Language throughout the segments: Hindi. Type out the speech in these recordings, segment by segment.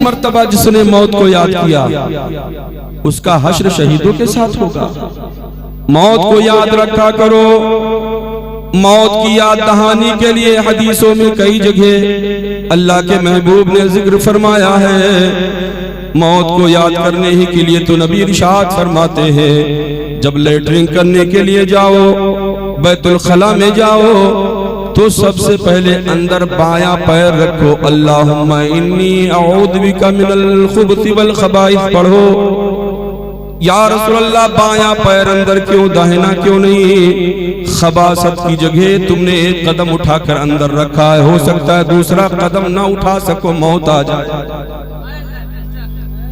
मर्तबा जिसने मौत को याद किया उसका हश्र शहीदों के साथ होगा। मौत को याद रखा करो। मौत की याद दहानी के लिए हदीसों में कई जगह अल्लाह के महबूब ने जिक्र फरमाया है। मौत को याद करने ही के लिए तो नबी इरशाद फरमाते हैं, जब लेटरिन करने के लिए जाओ, बैतुल खला में जाओ, तो सबसे पहले अंदर बायां पैर रखो। अल्लाहुम्मा इन्नी अऊज़ु बिका मिनल खुबुसी वल खबाइस पढ़ो। या रसूलल्लाह, बायां पैर अंदर क्यों, दाहिना क्यों नहीं? खबासत की जगह तुमने एक कदम उठाकर अंदर रखा है, हो सकता है दूसरा कदम ना उठा सको, मौत आ जाए,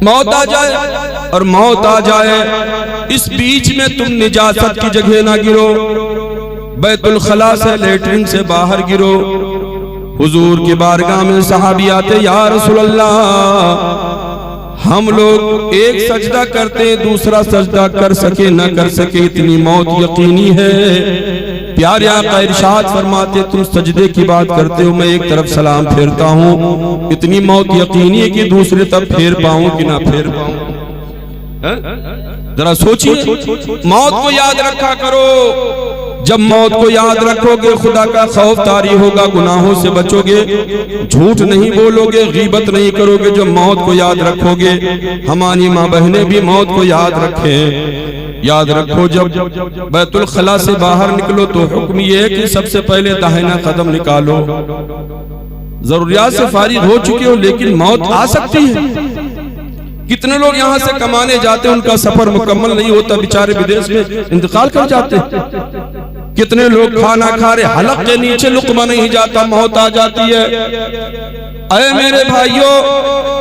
मौत आ जाए। और मौत आ जाए, इस बीच में तुम निजासत की जगह ना गिरो, बैतुल खला से, लेटरिन से बाहर गिरो। हुजूर की बारगाह में सहाबी आते, या रसूल अल्लाह, हम लोग एक सजदा करते, दूसरा सजदा कर सके न कर सके, इतनी मौत यकीनी है। प्यारे आका इरशाद फरमाते, तुम सजदे की बात करते हो, मैं एक तरफ सलाम फेरता हूँ, इतनी मौत यकीनी है कि दूसरे तरफ फेर पाऊं कि ना फेर पाऊं। जरा सोचिए, मौत को याद रखा करो। जब मौत को याद रखोगे, खुदा का खौफ तारी होगा, गुनाहों से बचोगे, झूठ नहीं बोलोगे, गीबत नहीं करोगे। जब मौत को याद रखोगे, हमारी माँ बहनें भी मौत को याद रखें। याद रखो, जब बैतुल खला से बाहर निकलो तो हुक्म ये है कि सबसे पहले दाहिना कदम निकालो। जरूरियात से फारिग हो चुके हो, लेकिन मौत आ सकती है। कितने लोग यहाँ से कमाने जाते हैं, उनका सफर मुकम्मल नहीं होता, बेचारे विदेश में इंतकाल कर जाते हैं। कितने लोग खाना खा रहे, हलक के नीचे लुकमा नहीं जाता, मौत आ जाती है। अरे मेरे भाइयों,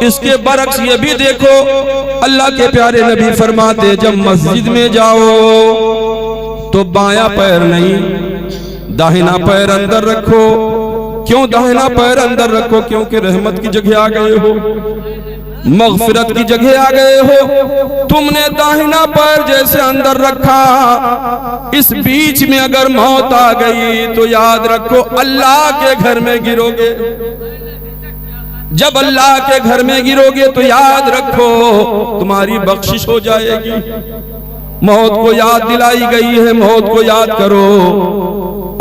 इसके बरक्स ये भी देखो, अल्लाह के प्यारे नबी फरमाते, जब मस्जिद में जाओ तो बायां पैर नहीं, दाहिना पैर अंदर रखो। क्यों दाहिना पैर अंदर रखो? क्योंकि रहमत की जगह आ गए हो, मग़फ़िरत की जगह आ गए हो। तुमने दाहिना पैर जैसे अंदर रखा, इस बीच में अगर मौत आ गई तो याद रखो अल्लाह के घर में गिरोगे। जब अल्लाह के घर में गिरोगे तो याद रखो तुम्हारी बख्शिश हो जाएगी। मौत को याद दिलाई गई है, मौत को याद करो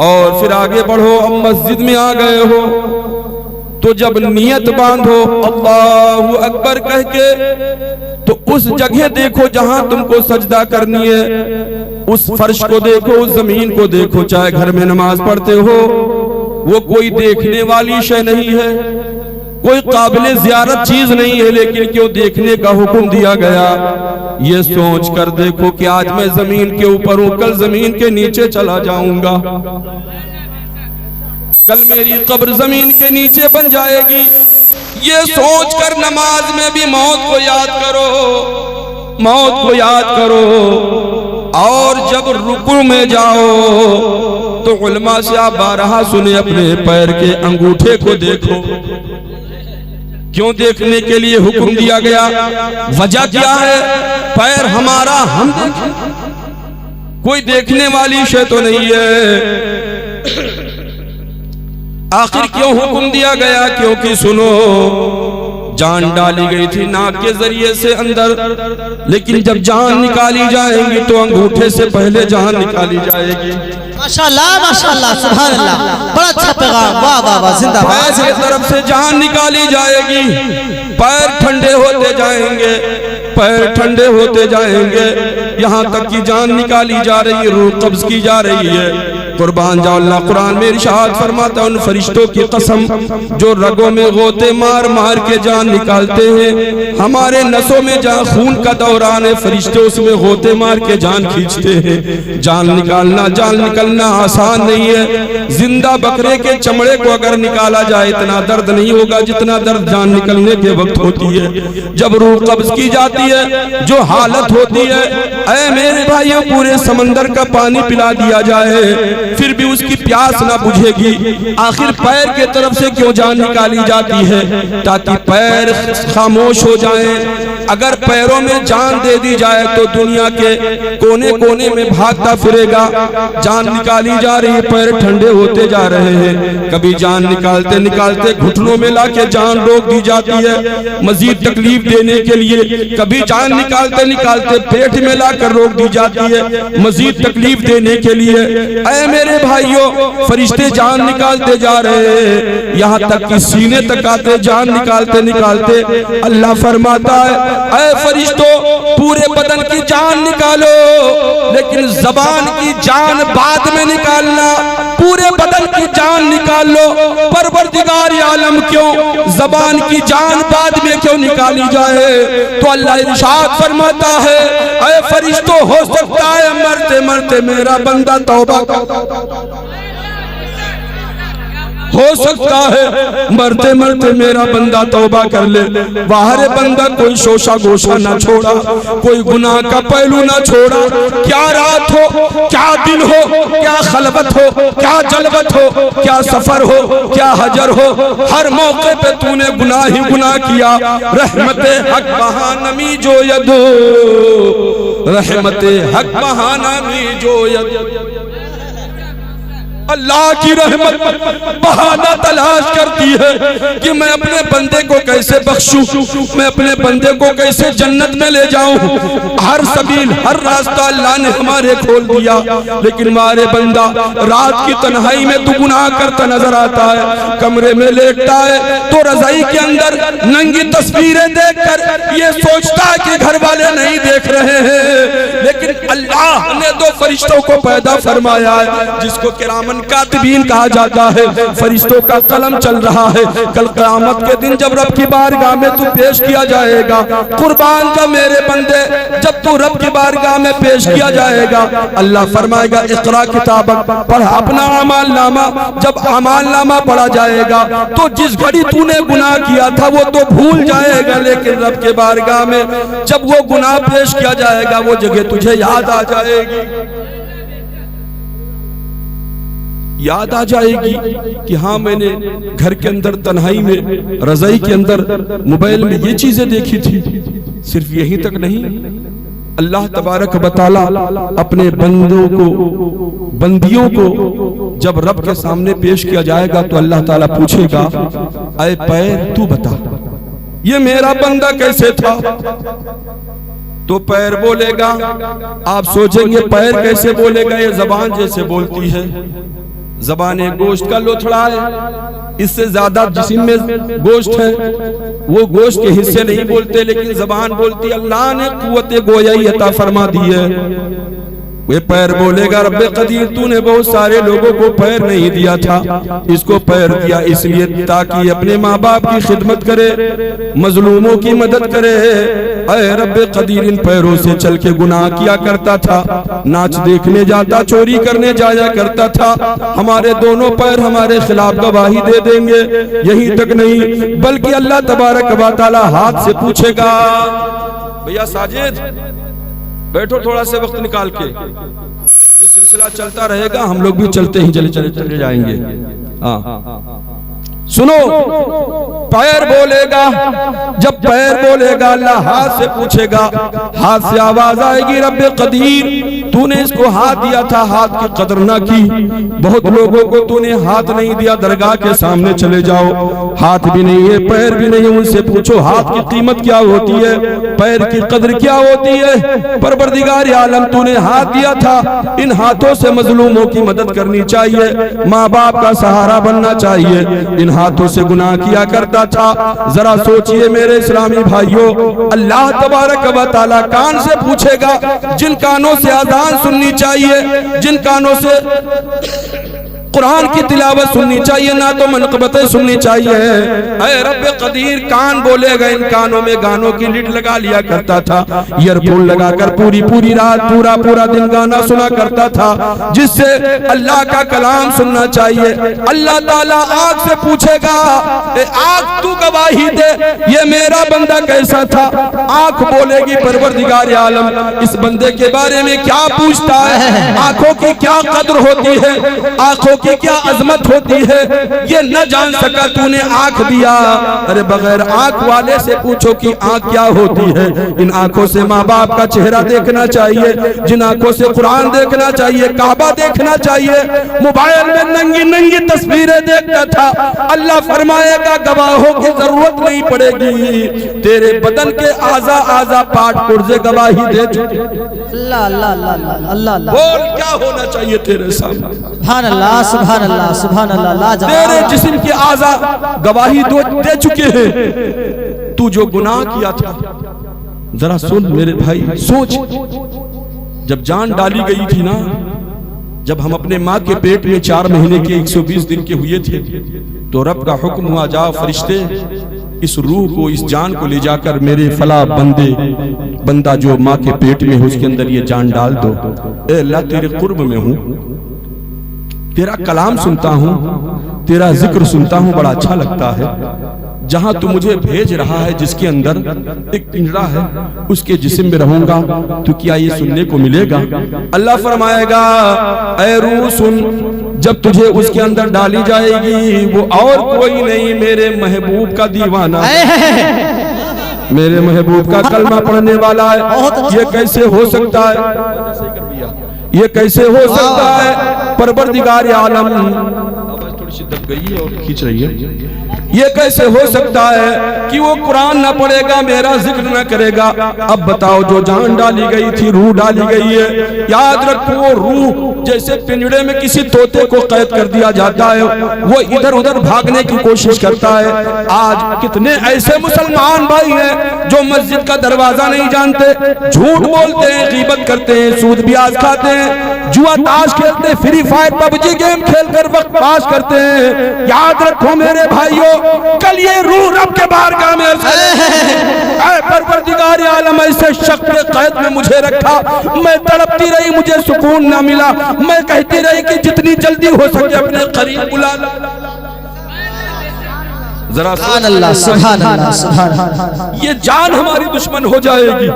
और फिर आगे बढ़ो। अब मस्जिद में आ गए हो तो जब नियत बांधो अल्लाहु अकबर कह के, तो उस जगह देखो जहां तुमको सजदा करनी है, उस फर्श को देखो, उस जमीन को देखो। चाहे घर में नमाज पढ़ते हो, वो कोई देखने वाली शय नहीं है, कोई काबिल ज़ियारत चीज नहीं है, लेकिन क्यों देखने का हुक्म दिया गया? ये सोच कर देखो कि आज मैं जमीन के ऊपर हूं, कल जमीन के नीचे चला जाऊंगा, कल मेरी कब्र जमीन के नीचे बन जाएगी। ये सोचकर नमाज में भी मौत को याद करो, मौत को याद करो। और जब रुकू में जाओ तो उलमा से आप बारहा सुने, अपने पैर के अंगूठे को देखो। क्यों देखने के लिए हुक्म दिया गया? वजह क्या है? पैर हमारा हम देखें, कोई देखने वाली शय तो नहीं है। आखिर क्यों हुक्म दिया गया? क्योंकि सुनो, जान डाली गई थी नाक के जरिए से अंदर, लेकिन जब जान निकाली जाएगी तो अंगूठे से पहले जान निकाली जाएगी। माशाल्लाह माशाल्लाह, सुभान अल्लाह, बड़ा अच्छा पैगाम, वाह वाह वाह, जिंदाबाद। पैर की तरफ से जान निकाली जाएगी, पैर ठंडे होते जाएंगे, पैर ठंडे होते जाएंगे, यहाँ तक कि जान निकाली जा रही है, रूह कब्ज की जा रही है। कुर्बान जाओ, अल्लाह कुरान में इरशाद फरमाता है, उन फरिश्तों की कसम जो रगों में गोते मार मार के जान निकालते हैं। हमारे नसों में जहाँ खून का दौरान है, फरिश्ते उसमें गोते मार के जान खींचते हैं। जान निकालना आसान नहीं है। जिंदा बकरे के चमड़े को अगर निकाला जाए इतना दर्द नहीं होगा जितना दर्द जान निकलने के वक्त होती है, जब रूह कब्ज की जाती है, जो हालत होती है। ऐ मेरे भाइयों, पूरे समंदर का पानी पिला दिया जाए फिर भी उसकी प्यास ना बुझेगी। आखिर पैर के तरफ से क्यों जान निकाली जाती है? ताकि पैर खामोश हो जाएं, अगर पैरों में जान दे दी जाए तो दुनिया के कोने कोने में भागता फिरेगा। जान निकाली जा रही है, पैर ठंडे होते जा रहे हैं। कभी जान निकालते निकालते घुटनों में लाके जान रोक दी जाती है मजीद तकलीफ देने के लिए। कभी जान निकालते निकालते पेट में लाकर रोक दी जाती है मजीद तकलीफ देने के लिए। ऐ मेरे भाइयों, फरिश्ते जान निकालते जा रहे हैं, यहाँ तक कि सीने तक आते जान निकालते निकालते। अल्लाह फरमाता है, ऐ फरिश्तों, पूरे बदन की जान निकालो, लेकिन जबान की जान बाद में निकालना। पूरे बदन की जान निकाल लो, परवरदिगार आलम क्यों जबान की जान बाद में क्यों निकाली जाए? तो अल्लाह इरशाद फरमाता है, ऐ फरिश्तों, हो सकता है मरते मरते मेरा बंदा तौबा हो सकता है मरते मरते मेरा बंदा तौबा कर ले। बाहर बंदा कोई शोशा गोशा ना छोड़ा, कोई गुनाह का पहलू ना छोड़ा। क्या रात हो, क्या दिन हो, क्या खलबत हो, क्या जलबत हो, क्या सफर हो, क्या हजर हो, हर मौके पे तूने गुनाह ही गुनाह किया। रहमते हक बहानमी जो यदो, रहमते हक बहानमी जो यदो। अल्लाह की रहमत बहाना तलाश करती है कि मैं अपने बंदे को कैसे बख्शूं, मैं अपने बंदे को कैसे जन्नत में ले जाऊं। हर सबील, हर रास्ता अल्लाह ने हमारे खोल दिया, लेकिन हमारे बंदा रात की तन्हाई में तू गुनाह करता नजर आता है। कमरे में लेटता है तो रजाई के अंदर नंगी तस्वीरें देखकर ये सोचता है कि घर वाले नहीं देख रहे हैं, लेकिन अल्लाह ने दो फरिश्तों को पैदा फरमाया है जिसको किरामन कातिबीन कहा जाता है। फरिश्तों का कलम चल रहा है। कल क़यामत के दिन जब रब की बारगाह में तू पेश किया जाएगा, कुर्बान का मेरे बंदे, जब तू रब की बारगाह में पेश किया जाएगा, अल्लाह फरमाएगा, इक़रा किताबक, पढ़ अपना अमाल नामा। जब अमाल नामा पढ़ा जाएगा तो जिस घड़ी तूने गुनाह किया था वो तो भूल जाएगा, लेकिन रब के बारगाह में जब वो गुनाह पेश किया जाएगा वो जगह तुझे याद आ जाएगी, याद आ जाएगी कि हाँ, मैंने घर के अंदर तन्हाई में, रजाई के अंदर, मोबाइल में ये चीजें देखी थी। सिर्फ यहीं तक नहीं, अल्लाह तबारक व तआला अपने बंदों को, बंदियों को जब रब के सामने पेश किया जाएगा तो अल्लाह ताला पूछेगा, ऐ पैर तू बता ये मेरा बंदा कैसे था? तो पैर बोलेगा, आप सोचेंगे पैर कैसे बोलेगा, ये जबान जैसे बोलती है। जबान एक गोश्त का लोथड़ा है, इससे ज्यादा जिस्म में गोश्त है, वो गोश्त के हिस्से नहीं बोलते, लेकिन जबान बोलती। अल्लाह ने कुव्वत गोयाई अता फरमा दी है। वे पैर बोलेगा, रब्बे कदीर, तूने बहुत सारे लोगों को पैर नहीं दिया था, इसको पैर दिया इसलिए ताकि अपने माँ बाप की खिदमत करे, मजलूमों की मदद करे। ऐ रब्बे कदीर, इन पैरों से चल के गुनाह किया करता था, नाच देखने जाता, चोरी करने जाया करता था। हमारे दोनों पैर हमारे खिलाफ गवाही दे देंगे। यही तक नहीं, बल्कि अल्लाह तबारक व तआला हाथ से पूछेगा, भैया साजिद बैठो थोड़ा से वक्त निकाल के, ये सिलसिला चलता रहेगा, हम लोग भी चलते ही चले जाएंगे। हाँ सुनो, पैर बोलेगा, जब पैर बोलेगा अल्लाह हाथ से पूछेगा, हाथ से आवाज आएगी, रब्बे कदीर, तूने इसको हाथ दिया था, हाथ की कदर ना की। बहुत लोगों को तूने हाथ नहीं दिया, दरगाह के सामने चले जाओ, हाथ भी नहीं है, पैर भी नहीं है, उनसे पूछो हाथ की कीमत क्या होती है, पैर की कदर क्या होती है। परवरदिगार आलम, तूने हाथ दिया था, इन हाथों से मजलूमों की मदद करनी चाहिए, माँ बाप का सहारा बनना चाहिए। इन हाथों से गुनाह किया करता था। जरा सोचिए मेरे इस्लामी भाइयों, अल्लाह तबारक व तआला कान से पूछेगा, जिन कानों से अज़ान सुननी चाहिए, जिन कानों से कुरान की तिलावत सुननी चाहिए, ना तो मनक़बतें सुननी चाहिए। ऐ रब्बे कदीर, कान बोलेगा, इन कानों में गानों की लिट लगा लिया करता था, ईयरफोन लगाकर पूरी पूरी रात, पूरा पूरा दिन गाना सुना करता था, जिससे अल्लाह का कलाम सुनना चाहिए। अल्लाह ताला आग से पूछेगा, आग तू गवाही दे, ये मेरा बंदा कैसा था। आंख बोलेगी, परवरदिगार आलम, इस बंदे के बारे में क्या पूछता है, आंखों की क्या कदर होती है, आंखों की क्या अजमत होती है ये न जान सका तूने आंख दिया। अरे बगैर आंख वाले से पूछो कि आंख क्या होती है। इन आंखों से माँ बाप का चेहरा देखना चाहिए, जिन आंखों से कुरान देखना चाहिए, काबा देखना चाहिए। मोबाइल में नंगी नंगी तस्वीरें देखता था। अल्लाह फरमाएगा गवाहों की जरूरत नहीं पड़ेगी, तेरे बदन के आजा आजा पाठ पुर्जे गवाही दे चुके। अल्लाह अल्लाह अल्लाह अल्लाह अल्लाह। बोल क्या होना चाहिए तेरे सामने। सुभान अल्लाह सुभान अल्लाह सुभान अल्लाह। तेरे जिस्म के आजा गवाही दे चुके हैं। तू जो गुनाह किया था, जरा सुन मेरे भाई, सोच। जब जान डाली गई थी ना, जब हम अपने माँ के पेट में 4 महीने के 120 दिन के हुए थे, तो रब का हुक्म हुआ, जाओ फरिश्ते इस रूह को, इस जान को ले जाकर मेरे फला बंदा जो माँ के पेट में है उसके अंदर ये जान डाल दो। ए अल्लाह तेरे कुर्ब में हूँ, तेरा कलाम सुनता हूँ, तेरा जिक्र सुनता हूँ, बड़ा अच्छा लगता है। जहां तू मुझे भेज रहा है, जिसके अंदर एक पिंजरा है, उसके जिस्म में रहूंगा, तो क्या ये सुनने को मिलेगा? अल्लाह फरमाएगा, ऐ रूह सुन, जब तुझे उसके अंदर डाली जाएगी वो और कोई नहीं, मेरे महबूब का दीवाना, मेरे महबूब का कलमा पढ़ने वाला है। ये कैसे हो सकता है? ये कैसे हो सकता है? परवरदिगार आलम, आवाज थोड़ी सी दब गई है और खींच रही है। ये कैसे हो सकता है कि वो कुरान ना पढ़ेगा, मेरा जिक्र ना करेगा? अब बताओ, जो जान डाली गई थी, रूह डाली गई है, याद रखो वो रूह जैसे पिंजड़े में किसी तोते को कैद कर दिया जाता है, वो इधर उधर भागने की कोशिश करता है। आज कितने ऐसे मुसलमान भाई हैं जो मस्जिद का दरवाजा नहीं जानते, झूठ बोलते हैं, गीबत करते हैं, सूद ब्याज खाते हैं, जुआ ताश खेलते हैं, फ्री फायर पबजी गेम खेलकर वक्त पास करते हैं। याद रखो मेरे भाइयों, कल ये रूह रब के बारगाह में परवरदिगार आलम ऐसे शख्स के कैद में मुझे रखा, मैं तड़पती रही, मुझे सुकून ना मिला, मैं कहती रही कि जितनी जल्दी हो सके अपने करीब बुला ला। जरा सुभान अल्लाह सुभान अल्लाह सुभान अल्लाह। ये जान हमारी दुश्मन हो जाएगी।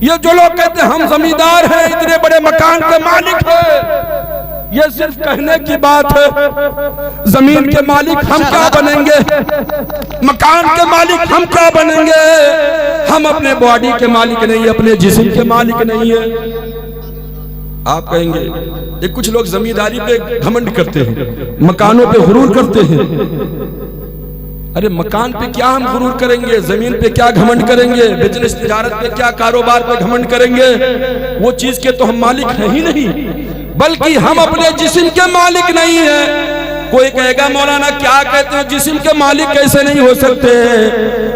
ये जो लोग कहते हैं हम जमींदार हैं, इतने बड़े मकान के मालिक हैं, ये सिर्फ कहने की बात है। जमीन के मालिक हम क्या बनेंगे? मकान के मालिक हम क्या बनेंगे? हम अपने बॉडी के मालिक नहीं, अपने जिस्म के मालिक नहीं है। आप कहेंगे ये कुछ लोग जमींदारी पे घमंड करते हैं, मकानों पे गुरूर करते हैं। अरे मकान पे क्या हम गुरूर करेंगे? जमीन पे क्या घमंड करेंगे? बिजनेस तिजारत पे क्या, कारोबार पे घमंड करेंगे? वो चीज के तो हम मालिक हैं ही नहीं, बल्कि हम अपने जिस्म के मालिक नहीं है। कोई कहेगा मौलाना क्या कहते हो, जिस्म के मालिक कैसे नहीं हो सकते?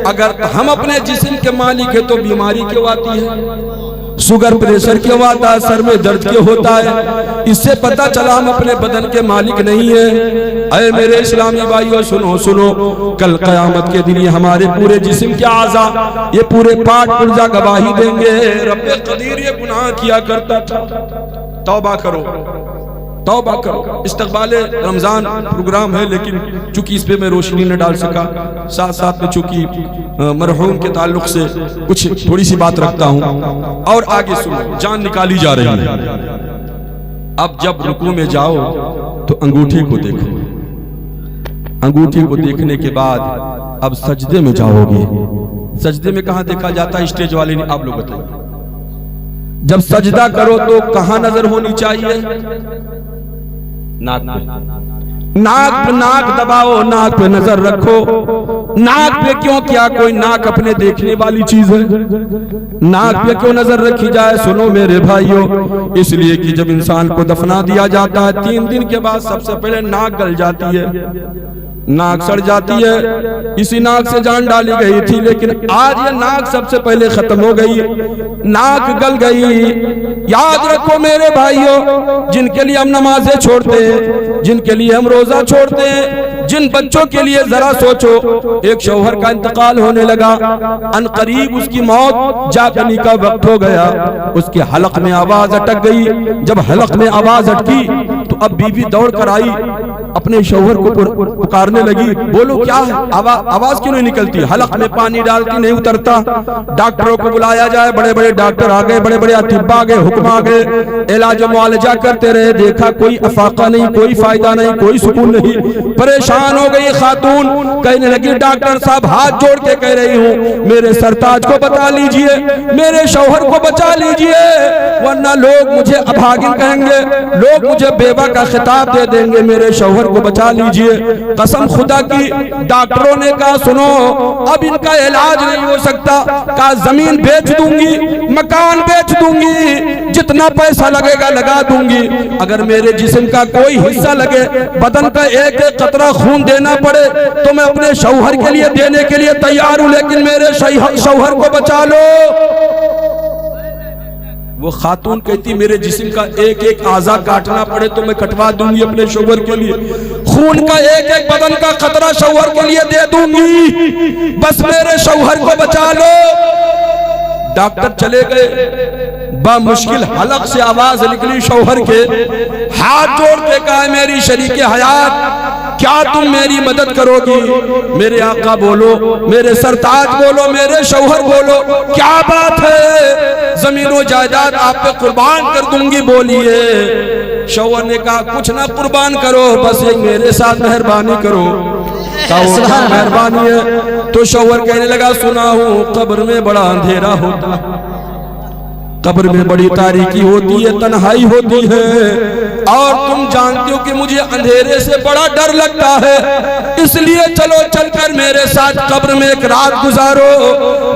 अगर हम अपने जिस्म के मालिक है तो बीमारी क्यों आती है? शुगर प्रेशर क्यों आता है? सर में दर्द क्यों होता है? इससे पता चला हम अपने बदन के मालिक नहीं है। अरे मेरे इस्लामी भाइयों सुनो सुनो, कल क़यामत के दिन हमारे पूरे जिस्म के आज़ा, ये पूरे पार्ट पुर्जा गवाही देंगे, रब्बे कदीर ये गुनाह किया करता था, तौबा करो तौबा करो। इस्तक़बाले रमजान प्रोग्राम है, लेकिन चूंकि इस पे मैं रोशनी न डाल सका, साथ साथ में चूंकि मरहूम के ताल्लुक से कुछ थोड़ी सी बात रखता हूँ। और आगे सुनो, जान निकाली जा रही है। अब जब रुकू में जाओ तो अंगूठी को देखो, अंगूठी को देखने के बाद अब सजदे में जाओगे। सजदे में कहाँ देखा जाता है? स्टेज वाले ने, आप लोग बताइए। जब सजदा करो तो कहाँ नजर होनी चाहिए? नाक पे। नाक दबाओ, नाक पे नजर रखो। नाक पे क्यों? क्या कोई नाक अपने देखने वाली चीज है? नाक पे क्यों नजर रखी जाए? सुनो मेरे भाइयों, इसलिए कि जब इंसान को दफना दिया जाता है 3 दिन के बाद सबसे पहले नाक गल जाती है, नाक सड़ जाती है। इसी नाक से जान डाली गई थी, लेकिन आज ये नाक सबसे पहले खत्म हो गई, नाक गल गई। याद रखो मेरे भाइयों, जिनके लिए हम नमाजें छोड़ते हैं, जिनके लिए हम रोजा छोड़ते हैं, जिन बच्चों के लिए जरा सोचो, एक शौहर का इंतकाल होने लगा, अनकरीब उसकी मौत जागने का वक्त हो गया, उसके हलक में आवाज अटक गई। जब हलक में आवाज अटकी तो अब बीवी दौड़ कर आई, अपने शौहर को पुकारने लगी, बोलो क्या है, आवाज क्यों नहीं निकलती, हलक में पानी डालती नहीं उतरता। डॉक्टरों को बुलाया जाए, बड़े बड़े डॉक्टर आ गए, बड़े बड़े अतिब्बा आ गए, हुक्म आ गए, इलाज मुआलजा करते रहे, देखा कोई अफाका नहीं, कोई फायदा नहीं, कोई सुकून नहीं। परेशान हो गई खातून, कहने लगी डॉक्टर साहब हाथ जोड़ के कह रही हूँ मेरे सरताज को बचा लीजिए, मेरे शौहर को बचा लीजिए, वरना लोग मुझे अभागिन कहेंगे, लोग मुझे बेवा का खिताब दे देंगे, मेरे शौहर को बचा लीजिए। कसम खुदा की, डॉक्टरों ने कहा सुनो अब इनका इलाज नहीं हो सकता, कहा जमीन बेच दूंगी, मकान बेच दूंगी, जितना पैसा लगेगा लगा दूंगी, अगर मेरे जिस्म का कोई हिस्सा लगे, बदन का एक एक कतरा खून देना पड़े तो मैं अपने शौहर के लिए देने के लिए तैयार हूं, लेकिन मेरे शौहर को बचा लो। वो खातून कहती मेरे जिस्म का एक एक आज़ा काटना पड़े तो मैं कटवा दूंगी अपने शौहर के लिए, खून का एक एक बदन का खतरा शौहर के लिए दे दूंगी, बस मेरे शौहर को बचा लो। डॉक्टर चले गए, बामुश्किल हलक से आवाज निकली शौहर के, हाथ जोड़ के कहा मेरी शरीके हयात क्या तुम मेरी मदद करोगी, मेरे आका बोलो, मेरे सरताज बोलो, मेरे शौहर बोलो, क्या बात है, जमीनो जायदाद आप पे कुर्बान कर दूंगी, बोलिए। शौहर ने कहा कुछ ना कुर्बान करो, बस एक मेरे साथ मेहरबानी करो। मेहरबानी है। तो शौहर कहने लगा सुना हूं कब्र में बड़ा अंधेरा होता, कब्र में बड़ी तारीकी होती है, तन्हाई होती है, और तुम जानते हो कि मुझे अंधेरे से बड़ा डर लगता है, इसलिए चलो चलकर मेरे साथ कब्र में एक रात गुजारो।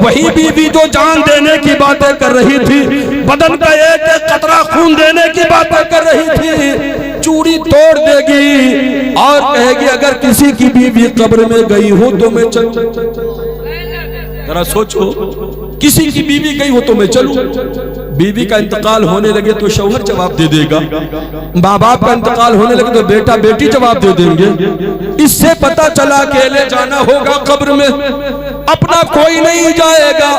वही बीवी जो जान देने की बातें कर रही थी, बदन का एक एक कतरा खून देने की बातें कर रही थी, चूड़ी तोड़ देगी और कहेगी अगर किसी की बीवी कब्र में गई हो तो मैं चलूं। जरा सोचो, किसी की बीवी गई हो तो मैं चलूं। बीवी का इंतकाल होने लगे तो शौहर जवाब दे देगा, माँ बाप का इंतकाल होने लगे तो बेटा बेटी जवाब दे देंगे। इससे पता चला अकेले जाना होगा कब्र में, अपना कोई नहीं जाएगा।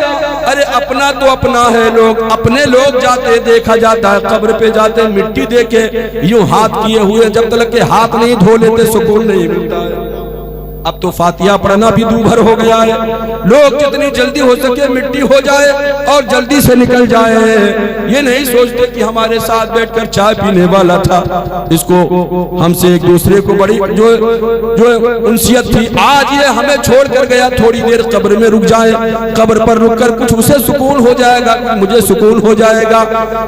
अरे अपना तो अपना है, लोग अपने लोग जाते देखा जाता है, कब्र पे जाते मिट्टी दे के यूं हाथ किए हुए, जब तक के हाथ नहीं धो लेते सुकून नहीं मिलता है। अब तो फातिहा पढ़ना भी दूभर हो गया है, लोग जितनी जल्दी हो सके मिट्टी हो जाए और जल्दी से निकल जाए, ये नहीं सोचते कि हमारे साथ बैठकर चाय पीने वाला था, इसको हमसे एक दूसरे को बड़ी जो उनसियत थी, आज ये हमें छोड़ कर गया, थोड़ी देर कब्र में रुक जाए, कब्र पर रुककर कुछ उसे सुकून हो जाएगा, मुझे सुकून हो जाएगा।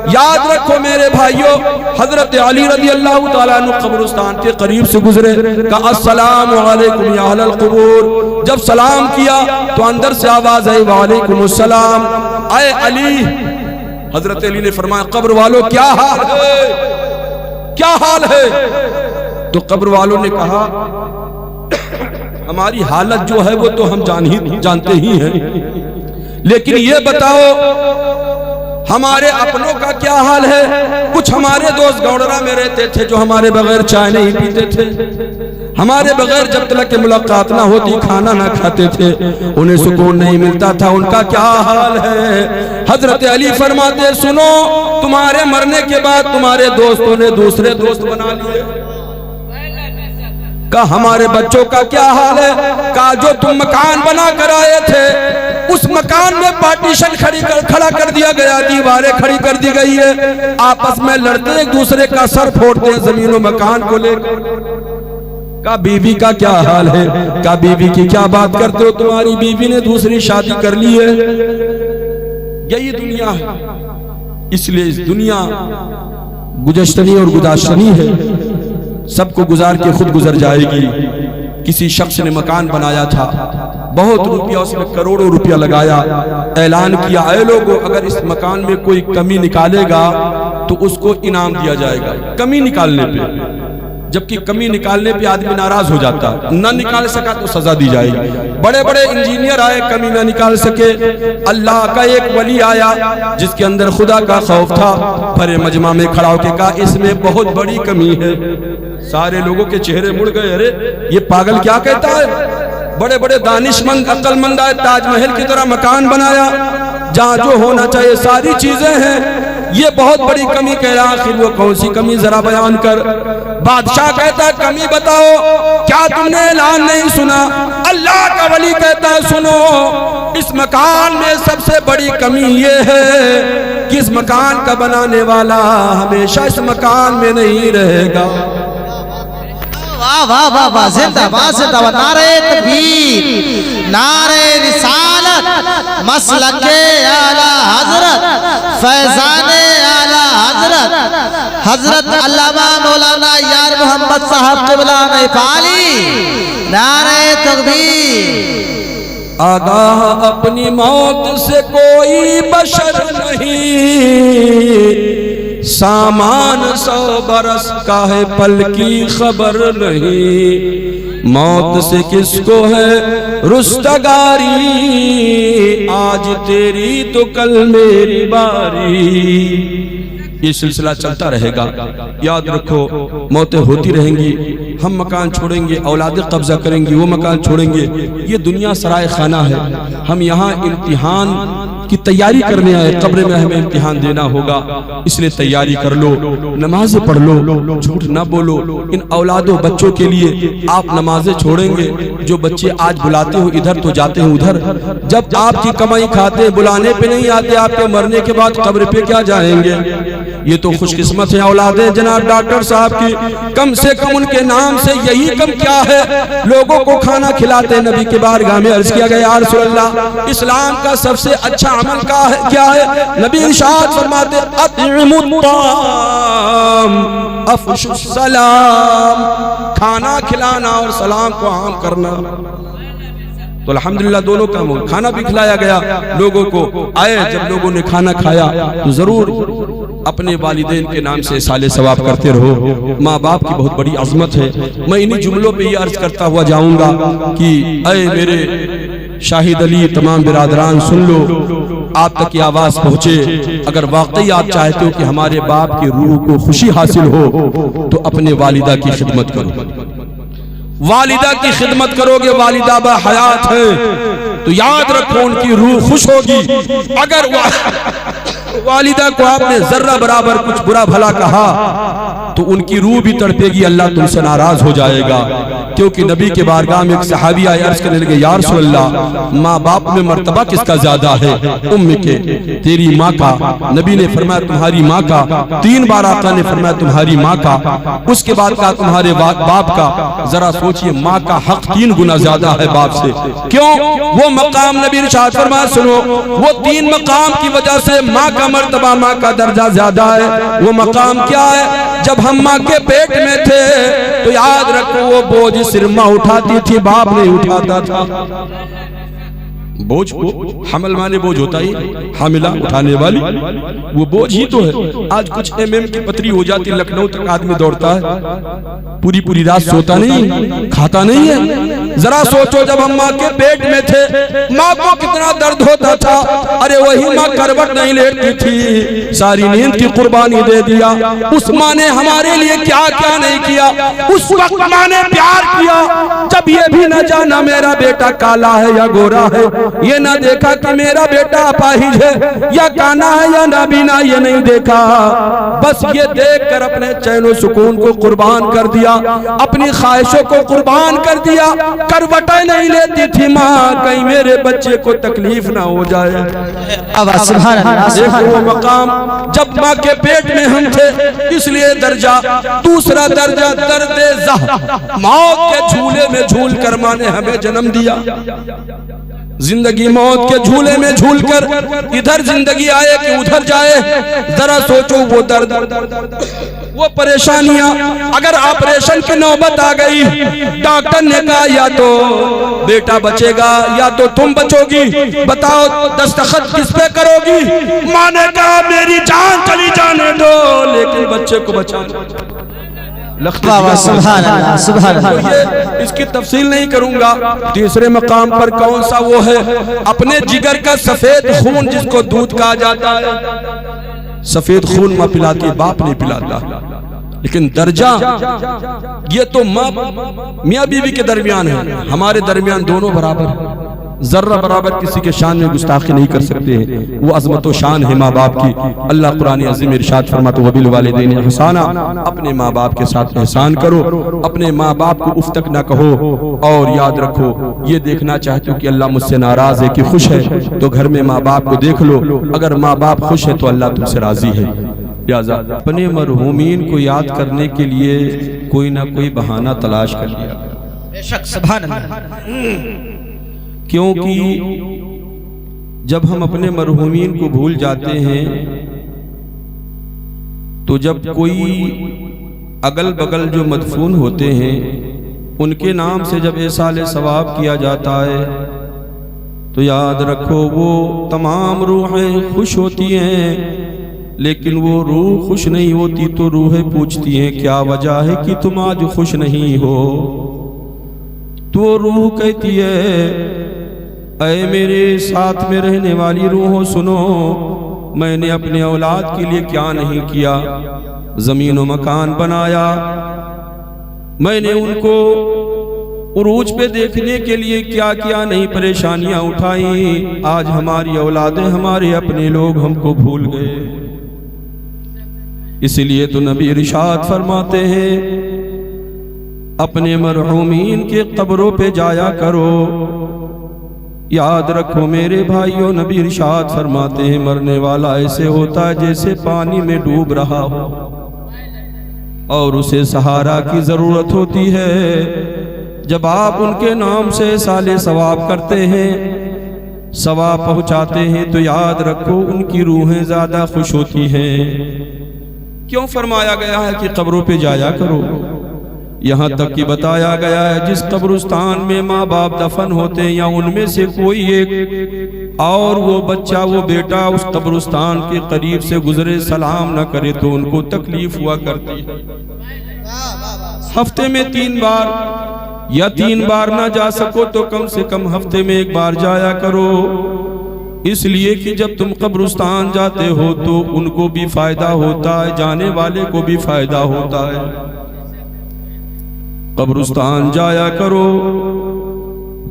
याद रखो मेरे भाइयों, हजरत अली रज़ी अल्लाह तआला अन्हु कब्रिस्तान के करीब से गुजरे, कहा अस्सलामु अलैकुम या अहलल कुबूर। जब सलाम किया तो अंदर से आवाज आई वालेकुम अस्सलाम। आए अली, हजरत अली ने फरमाया कब्र वालों क्या हाल है, क्या हाल है? तो कब्र वालों ने कहा हमारी हालत जो है वो तो हम जानते ही हैं, लेकिन ये बताओ हमारे अपनों का क्या हाल है? कुछ हमारे दोस्त गौड़रा में रहते थे जो हमारे बगैर चाय नहीं पीते थे, हमारे बगैर जब तक मुलाकात ना होती खाना ना खाते थे, उन्हें सुकून नहीं मिलता था, उनका क्या हाल है? हजरत अली फरमाते सुनो, तुम्हारे मरने के बाद तुम्हारे दोस्तों ने दूसरे दोस्त बना लिए। कहा हमारे बच्चों का क्या हाल है? कहा जो तुम मकान बना कर आए थे उस मकान में पार्टीशन खड़ा कर दिया गया, दीवारें खड़ी कर दी गई है, आपस में लड़ते एक दूसरे का सर फोड़ते हैं जमीन और मकान को लेकर। का बीवी का क्या हाल है? का बीवी की क्या बात करते हो, तुम्हारी बीवी ने दूसरी शादी कर ली है। यही दुनिया है, इसलिए इस दुनिया गुजश्तनी और गुदाश्तनी है, सबको गुजार के खुद गुजर जाएगी। किसी शख्स ने मकान बनाया था, बहुत रुपया, उसमें करोड़ों रुपया लगाया, ऐलान किया ऐ लोगों अगर इस मकान में कोई कमी निकालेगा तो उसको इनाम दिया जाएगा, कमी निकालने पे। जबकि कमी निकालने पे आदमी नाराज हो जाता, न निकाल सका तो सजा दी जाएगी। बड़े बड़े इंजीनियर आए, कमी न निकाल सके। अल्लाह का एक वली आया जिसके अंदर खुदा का खौफ था, बड़े मजमा में खड़ा होकर कहा इसमें बहुत बड़ी कमी है। सारे लोगों के चेहरे मुड़ गए, अरे ये पागल क्या कहता है? बड़े बड़े दानिशमंद अक्लमंद आए, ताजमहल की तरह मकान बनाया, जहाँ जो होना चाहिए सारी चीजें हैं, ये बहुत बड़ी कमी कह रहा, आखिर वो कौन सी कमी जरा बयान कर। बादशाह कहता है कमी बताओ, क्या तुमने ऐलान नहीं सुना? अल्लाह का वली कहता है सुनो, इस मकान में सबसे बड़ी कमी ये है कि इस मकान का बनाने वाला हमेशा इस मकान में नहीं रहेगा। वाह वाह वाह वाह, जिंदाबाद जिंदाबाद, नारे तकबीर, नारे रिसालत, मसलके आला हजरत, फैजाने आला हजरत, हजरत अल्लामा मौलाना यार मोहम्मद साहब क़िबला नेपाली, नारे तकबीर। आगाह अपनी मौत से कोई बशर नहीं, सामान 100 बरस का है पल की खबर नहीं। मौत से किसको है रुस्तगारी, आज तेरी तो कल मेरी बारी। ये सिलसिला चलता रहेगा। याद रखो, मौतें होती रहेंगी, हम मकान छोड़ेंगे, औलादें कब्जा करेंगी, वो मकान छोड़ेंगे। ये दुनिया सराय खाना है। हम यहाँ इम्तिहान की तैयारी करने आए, कब्र में हमें इम्तिहान देना होगा, इसलिए तैयारी कर लो, नमाजें पढ़ लो, झूठ ना बोलो। इन औलादों बच्चों के लिए आप नमाजें छोड़ेंगे। जो बच्चे आज बुलाते हो इधर तो जाते हैं उधर, जब आपकी कमाई खाते बुलाने पे नहीं आते, आपके मरने के बाद कब्र पे क्या जाएंगे? ये तो खुशकिस्मत है औलादे जनाब डॉक्टर साहब की, कम से कम उनके नाम से यही कम क्या है, लोगों को खाना खिलाते। नबी के बारगाह में अर्ज किया गया या रसूल अल्लाह, इस्लाम का सबसे अच्छा अमल का है क्या है? नबी इरशाद फरमाते अतिमुत ताम अफशुस सलाम, खाना खिलाना और सलाम को आम करना। तो अल्हम्दुलिल्लाह दोनों काम हो, खाना भी खिलाया गया लोगों को। आए जब लोगों ने खाना खाया तो जरूर अपने वालिदैन के नाम से साले सवाब करते रहो। माँ बाप की बहुत बड़ी अजमत है। मैं इन्हीं जुमलों पे ये अर्ज करता हुआ जाऊंगा कि अय मेरे शाहिद अली, तमाम बिरादरान सुन लो, आप तक ये आवाज पहुंचे। अगर वाकई आप चाहते हो कि हमारे बाप की रूह को खुशी हासिल हो तो अपने वालिदा की खिदमत करो। वालिदा की खिदमत करोगे, वालिदा बा हयात है तो याद रखो उनकी रूह खुश होगी। अगर वालिदा को आपने जर्रा बराबर कुछ बुरा भला कहा तो उनकी रूह भी तड़पेगी, अल्लाह तुमसे नाराज हो जाएगा। क्योंकि नबी के बारगाह में एक सहाबी आए, अर्ज करने लगे या रसूल अल्लाह, माँ बाप में मर्तबा किसका ज्यादा है? उम्म के, तेरी माँ का। नबी ने फरमाया तुम्हारी माँ का। 3 बार आका ने फरमाया तुम्हारी माँ का। उसके बाद कहा तुम्हारे बाप का। जरा सोचिए, माँ का हक 3 गुना ज्यादा है बाप से। क्यों? वो मकाम नबी इरशाद फरमाया, सुनो, वो 3 मकाम की वजह से माँ का मर्तबा, माँ का दर्जा ज्यादा है। वो मकाम क्या है? जब हम माँ के पेट में थे तो याद रखो वो बोझ सिर्फ माँ उठाती थी, बाप नहीं उठाता था। बोझ हमल माने बोझ होता ही, हामिला उठाने वाली, वो बोझ ही तो है। आज कुछ MM की पतरी हो जाती, लखनऊ तक आदमी दौड़ता है, पूरी रात सोता नहीं, खाता नहीं है। जरा सोचो जब हम माँ के पेट में थे माँ को कितना दर्द होता था। अरे वही माँ करवट नहीं लेती थी, सारी नींद की कुर्बानी दे दिया। उस माँ ने हमारे लिए क्या क्या नहीं किया। उस वक्त माँ ने प्यार किया जब ये भी न जाना मेरा बेटा काला है या गोरा है, ये ना देखा कि मेरा बेटा अपाहिज है या काना है या नाबीना, ये नहीं देखा। बस ये देखकर अपने चैन सुकून को कुर्बान कर दिया, अपनी ख्वाहिशों को कुर्बान कर दिया। करवटें नहीं लेती थी माँ, कहीं मेरे बच्चे को तकलीफ ना हो जाए। देखो वो मकाम जब माँ के पेट में हम थे, इसलिए दर्जा। दूसरा दर्जा दर्दे ज़ह, मौत के झूले में झूल कर माँ ने हमें जन्म दिया। जिंदगी मौत के झूले में झूलकर इधर जिंदगी आए कि उधर जाए, जरा सोचो वो दर्द, वो परेशानियां। अगर ऑपरेशन की नौबत आ गई, डॉक्टर ने कहा या तो बेटा बचेगा या तो तुम बचोगी, बताओ दस्तखत किस पे करोगी? माँ ने कहा मेरी जान चली जाने दो लेकिन बच्चे को बचाना। सुभान अल्लाह, सुभान अल्लाह। इसकी तफसील नहीं करूंगा। तीसरे मकाम पर कौन सा वो है? अपने जिगर का सफेद खून जिसको दूध कहा जाता है। सफेद खून माँ पिलाती है, बाप नहीं पिलाता। लेकिन दर्जा ये तो माँ मियाँ बीवी के दरमियान है, हमारे दरमियान दोनों बराबर। जर्रा बराबर किसी के शान में गुस्ताखी नहीं कर सकते हैं। वो अजमत व शान है माँ बाप की। अल्लाह कुरान अज़ीम इरशाद फरमाता है वबिल वालिदैन इहसाना, अपने माँ बाप के साथ एहसान करो, अपने माँ बाप को उफ तक ना कहो। और याद रखो, ये देखना चाहते हो कि अल्लाह मुझसे नाराज है कि खुश है, तो घर में माँ बाप को देख लो, अगर माँ बाप खुश है तो अल्लाह तुमसे राजी है। लिहाजा अपने मरहूमीन को याद करने के लिए कोई ना कोई बहाना तलाश कर लिया, बेशक सुभान अल्लाह। क्योंकि जब हम अपने मरहूमीन को भूल जाते हैं तो जब कोई अगल बगल जो मदफून होते हैं उनके नाम से जब एसाले सवाब किया जाता है तो याद रखो वो तमाम रूहें खुश होती हैं, लेकिन वो रूह खुश नहीं होती तो रूहें पूछती हैं क्या वजह है कि तुम आज खुश नहीं हो। तो रूह कहती है ऐ मेरे साथ में रहने वाली रूहों सुनो, मैंने अपने औलाद के लिए क्या नहीं किया। जमीन व मकान बनाया, मैंने उनको उरूज पे देखने के लिए क्या क्या नहीं परेशानियां उठाई। आज हमारी औलादें, हमारे अपने लोग हमको भूल गए। इसलिए तो नबी इरशाद फरमाते हैं अपने मरहूमीन के कब्रों पे जाया करो। याद रखो मेरे भाइयों, नबी इरशाद फरमाते हैं मरने वाला ऐसे होता है जैसे पानी में डूब रहा हो और उसे सहारा की जरूरत होती है। जब आप उनके नाम से साले सवाब करते हैं, सवाब पहुंचाते हैं, तो याद रखो उनकी रूहें ज्यादा खुश होती हैं। क्यों फरमाया गया है कि कब्रों पे जाया करो? यहाँ तक कि बताया गया है जिस कब्रिस्तान में माँ बाप दफन होते हैं या उनमें से कोई एक और वो बच्चा, वो बेटा उस कब्रिस्तान के करीब से गुजरे, सलाम न करे तो उनको तकलीफ हुआ करती है। हफ्ते में 3 बार या 3 बार ना जा सको तो कम से कम हफ्ते में 1 बार जाया करो। इसलिए कि जब तुम कब्रिस्तान जाते हो तो उनको भी फायदा होता है, जाने वाले को भी फायदा होता है। कब्रिस्तान जाया करो।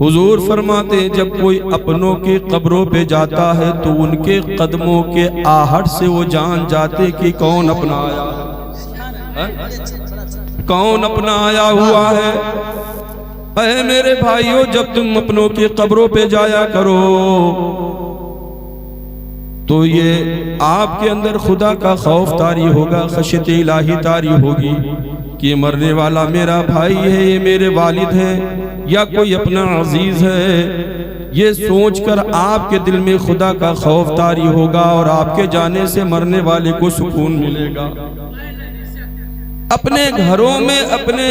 हुजूर फरमाते जब कोई अपनों के कब्रों पे जाता है तो उनके कदमों के आहट से वो जान जाते कि कौन अपना आया है, कौन अपना आया हुआ है। ऐ मेरे भाइयों, जब तुम अपनों के कब्रों पे जाया करो तो ये आपके अंदर खुदा का खौफ तारी होगा, खशियत इलाही तारी होगी कि मरने वाला मेरा भाई है, ये मेरे वालिद है या कोई अपना अजीज है। ये सोचकर आपके दिल में खुदा का खौफ तारी होगा और आपके जाने से मरने वाले को सुकून मिलेगा। अपने घरों में अपने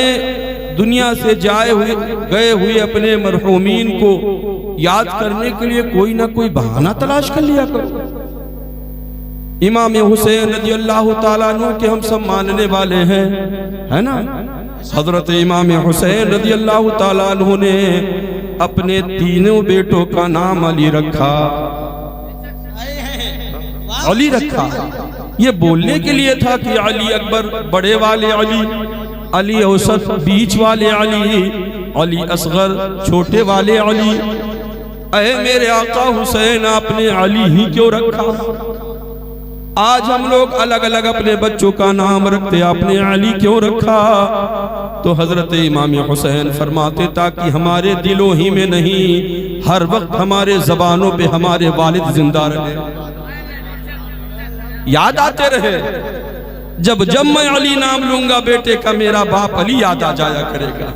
दुनिया से गए हुए अपने मरहूमीन को याद करने के लिए कोई ना कोई बहाना तलाश कर लिया करो। इमाम हुसैन रज़ी अल्लाह ताला अन्हु के हम सब मानने वाले हैं, है ना। हजरत इमाम हुसैन रज़ी अल्लाह ताला अन्हु ने अपने तीनों बेटों का नाम अली रखा। अली रखा ये बोलने के लिए था कि अली अकबर बड़े वाले अली, अली औसत बीच वाले अली, अली असगर छोटे वाले अली। ऐ मेरे आका हुसैन आपने अली ही क्यों रखा? आज हम लोग अलग अलग अपने बच्चों का नाम रखते, आपने अली क्यों रखा? तो हजरत इमाम हुसैन फरमाते ताकि हमारे दिलों ही में नहीं, हर वक्त हमारे जबानों पे हमारे वालिद जिंदा रहे, याद आते रहे। जब जब मैं अली नाम लूंगा बेटे का, मेरा बाप अली याद आ जाया करेगा।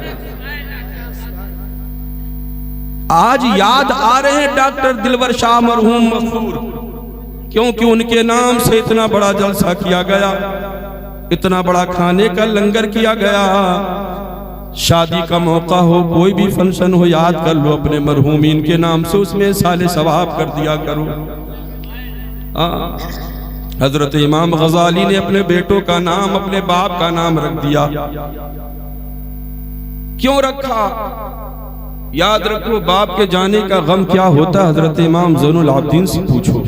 आज याद आ रहे हैं डॉक्टर दिलवर शाह मरहूम मखूर, क्योंकि उनके नाम से इतना बड़ा जलसा किया गया, इतना बड़ा खाने का लंगर किया गया। शादी का मौका हो, कोई भी फंक्शन हो, याद कर लो अपने मरहूमीन के नाम से, उसमें साले सवाब कर दिया करो। हजरत इमाम गजाली ने अपने बेटों का नाम अपने बाप का नाम रख दिया। क्यों रखा? याद रखो बाप के जाने का गम क्या होता है, हजरत इमाम ज़ैनुल आबिदीन से पूछो,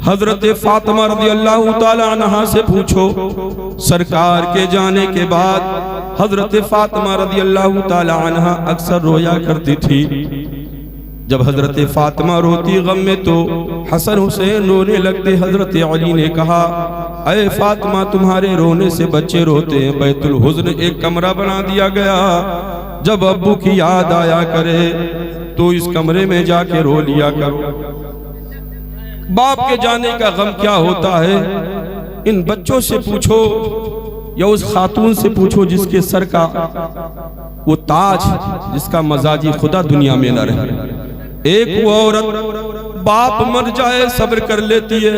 हजरत फातिमा रज़ी अल्लाह ताला अन्हा से पूछो। सरकार के जाने के बाद हजरत फातिमा रज़ी अल्लाह ताला अन्हा अक्सर रोया करती थी। जब हजरत फातिमा रोती गम में तो हसन हुसैन रोने लगते। हजरत अली ने कहा, अरे फातिमा तुम्हारे रोने से बच्चे रोते हैं। बैतुल हुज़्न एक कमरा बना दिया गया, जब अब्बू की याद आया करे तो इस कमरे में जाके रो लिया करो। बाप के जाने का गम क्या होता है, इन बच्चों से पूछो या उस खातून से पूछो जिसके सर का वो ताज, जिसका मजाजी खुदा दुनिया में न रहे। एक वो औरत बाप मर जाए सब्र कर लेती है,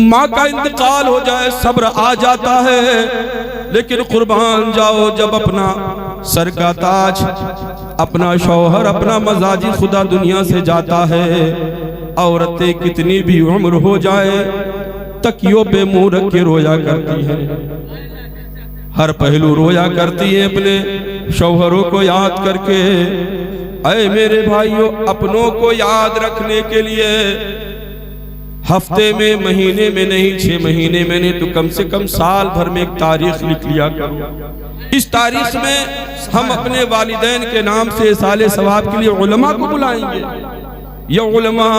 माँ का इंतकाल हो जाए सब्र आ जाता है, लेकिन कुर्बान जाओ जब अपना सर का ताज, अपना शौहर, अपना मजाजी खुदा दुनिया से जाता है। औरतें कितनी भी उम्र हो जाए तकियों पे मुंह रख के रोया करती हैं, हर पहलू रोया करती हैं अपने शौहरों को याद करके। अरे मेरे भाइयों, अपनों को याद रखने के लिए हफ्ते में, महीने में नहीं, 6 महीने में नहीं, तो कम से कम साल भर में एक तारीख लिख लिया करो। इस तारीख में हम अपने वालिदैन के नाम से साले सवाब के लिए उलमा को बुलाएंगे। ये उलमा,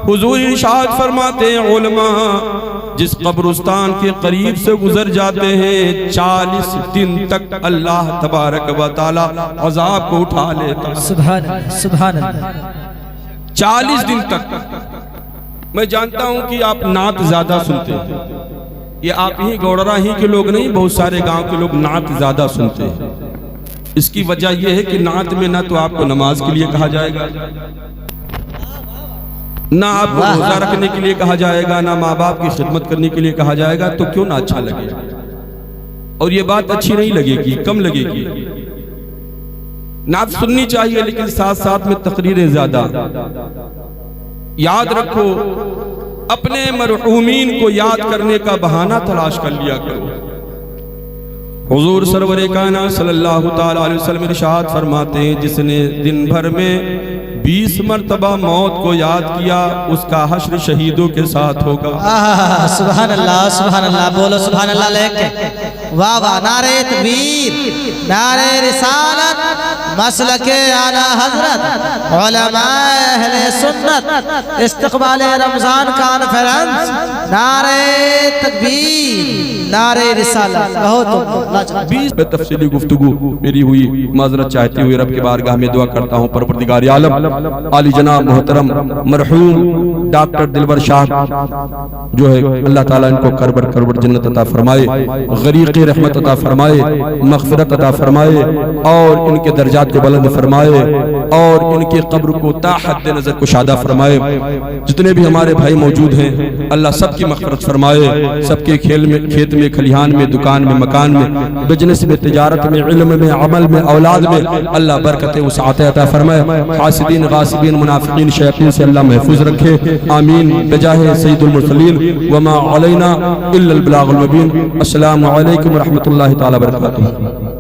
हुजूर इरशाद फरमाते हैं, उलमा जिस कब्रिस्तान के करीब से गुजर जाते हैं 40 दिन तक अल्लाह तबारक व तआला अज़ाब को उठा लेता। सुभान सुभान अल्लाह। 40 दिन तक। मैं जानता हूं कि आप नात ज्यादा सुनते हैं, ये आप ही गौड़रा ही के लोग नहीं, बहुत सारे गांव के लोग नात ज्यादा सुनते हैं। इसकी वजह यह है कि नात में ना तो आपको नमाज के लिए कहा जाएगा, ना आपको रोजा रखने के लिए कहा जाएगा, ना माँ बाप की खिदमत करने के लिए कहा जाएगा, तो क्यों ना अच्छा लगे। और ये बात अच्छी नहीं लगेगी, कम लगेगी। नात सुननी चाहिए, लेकिन साथ साथ में तकरीरें ज्यादा। याद रखो, अपने मरहूमीन को याद करने का बहाना तलाश कर लिया करो। हुजूर सरवरे कायनात सल्लल्लाहु ताला अलैहि वसल्लम इरशाद फरमाते हैं, जिसने दिन भर में 20 मरतबा मौत को याद किया उसका हश्र शहीदों के साथ होगा। सुभान अल्लाह सुभान अल्लाह। बोलो सुभान अल्लाह लेके। वाह वाह। नारे तकबीर, नारे रिसालत, मसलके आला हजरत, उलमाए अहले सुन्नत, इस्तक़बाल रमजान कॉन्फ्रेंस, नारे तकबीर, नारे रिसालत। बहुत 20 पे तफसीली गुफ्तगू मेरी हुई, माजरत चाहती हुई रब के बारगाह में दुआ करता हूँ, परवरदिगार आलम आली जनाब मोहतरम मरहूम डॉक्टर दिलबर शाह जो है, अल्लाह ताला इनको करबर करबर जन्नत अता फरमाए, गरीक़े रहमत अता फरमाए, मग़फ़िरत अता फरमाए, और इनके दर्जात को बुलंद फरमाए, और इनकी कब्र को ता हद नज़र कुशादा फरमाए। जितने भी हमारे भाई मौजूद हैं अल्लाह सबकी मग़फ़िरत फरमाए, सबके खेल में, खेत में, खलिहान में, दुकान में, मकान में, बिजनेस में, तिजारत में, इल्म में, अमल में, औलाद में अल्लाह बरकत वसाअत अता फरमाए। हासिदीन, गासिबीन, मुनाफिकीन, शैतान से अल्लाह महफूज रखे। आमीन बिजाहे सय्यिदुल मुरसलीन व मा अलैना इल्लल बलागुल मुबीन। अस्सलामु अलैकुम व रहमतुल्लाहि तआला व बरकातुहू।